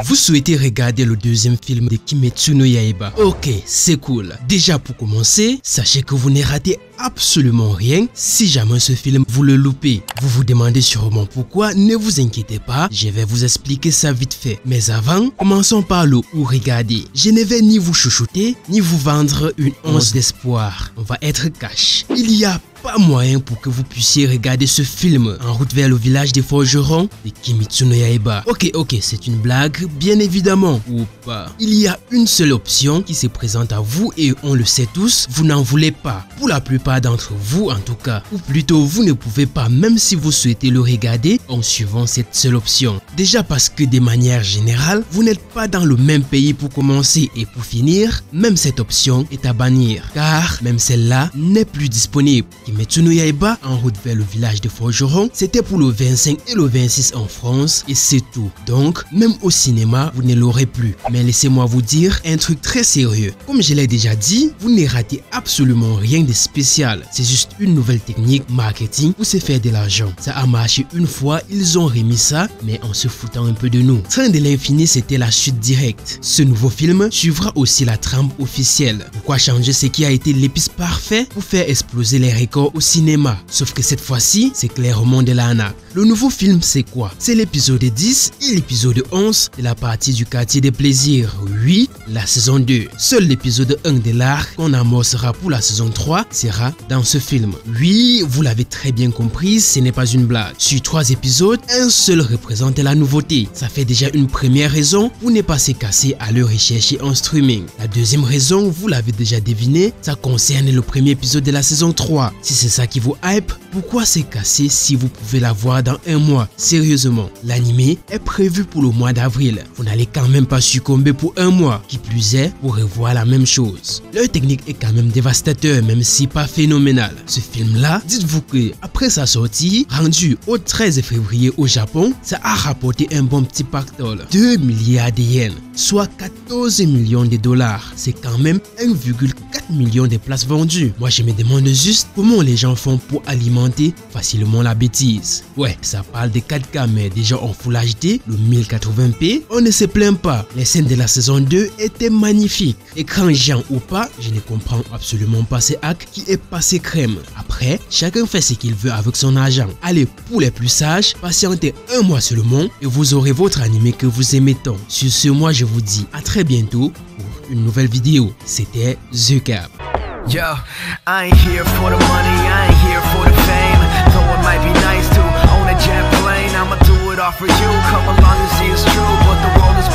Vous souhaitez regarder le deuxième film de Kimetsu no Yaiba? Ok, c'est cool. Déjà pour commencer, sachez que vous ne ratez absolument rien si jamais ce film vous le loupez. Vous vous demandez sûrement pourquoi, ne vous inquiétez pas, je vais vous expliquer ça vite fait. Mais avant, commençons par le où regarder. Je ne vais ni vous chouchouter, ni vous vendre une once d'espoir. On va être cash. Il y a pas moyen pour que vous puissiez regarder ce film en route vers le village des forgerons de Kimetsu no Yaiba. Ok, c'est une blague, bien évidemment, ou pas. Il y a une seule option qui se présente à vous et on le sait tous, vous n'en voulez pas. Pour la plupart d'entre vous en tout cas. Ou plutôt, vous ne pouvez pas même si vous souhaitez le regarder en suivant cette seule option. Déjà parce que de manière générale, vous n'êtes pas dans le même pays pour commencer et pour finir, même cette option est à bannir. Car même celle-là n'est plus disponible. Kimetsu no Yaiba, en route vers le village de forgerons, c'était pour le 25 et le 26 en France et c'est tout. Donc, même au cinéma, vous ne l'aurez plus. Mais laissez-moi vous dire un truc très sérieux. Comme je l'ai déjà dit, vous ne ratez absolument rien de spécial. C'est juste une nouvelle technique marketing pour se faire de l'argent. Ça a marché une fois, ils ont remis ça, mais en se foutant un peu de nous. Train de l'infini, c'était la suite directe. Ce nouveau film suivra aussi la trame officielle. Pourquoi changer ce qui a été l'épice parfait pour faire exploser les records au cinéma? Sauf que cette fois-ci, c'est clairement de l'arnaque. Le nouveau film, c'est quoi? C'est l'épisode 10 et l'épisode 11 de la partie du quartier des plaisirs. Oui, la saison 2. Seul l'épisode 1 de l'arc qu'on amorcera pour la saison 3 sera dans ce film. Oui, vous l'avez très bien compris, ce n'est pas une blague. Sur 3 épisodes, un seul représente la nouveauté. Ça fait déjà une première raison pour ne pas se casser à le rechercher en streaming. La deuxième raison, vous l'avez déjà deviné, ça concerne le premier épisode de la saison 3. Si c'est ça qui vous hype, pourquoi se casser si vous pouvez la voir dans un mois? Sérieusement, l'animé est prévu pour le mois d'avril. Vous n'allez quand même pas succomber pour un mois. Qui plus est, pour revoir la même chose. Leur technique est quand même dévastateur, même si pas phénoménal. Ce film-là, dites-vous que après sa sortie, rendu au 13 février au Japon, ça a rapporté un bon petit pactole. 2 milliards de yens, soit 14 millions de dollars. C'est quand même 1,4 million de places vendues. Moi, je me demande juste comment les gens font pour alimenter facilement la bêtise. Ouais, ça parle de 4K, mais déjà en Full HD, le 1080p, on ne se plaint pas. Les scènes de la saison 2 étaient magnifiques. Écran géant ou pas, je ne comprends absolument pas ce hack qui est passé crème. Après, chacun fait ce qu'il veut avec son argent. Allez, pour les plus sages, patientez un mois seulement et vous aurez votre animé que vous aimez tant. Sur ce, moi je vous dis à très bientôt pour une nouvelle vidéo. C'était The Cap. Yo, I ain't here for the money, I ain't here for the fame. Though it might be nice to own a jet plane, I'ma do it all for you. Come along and see it's true, but the world is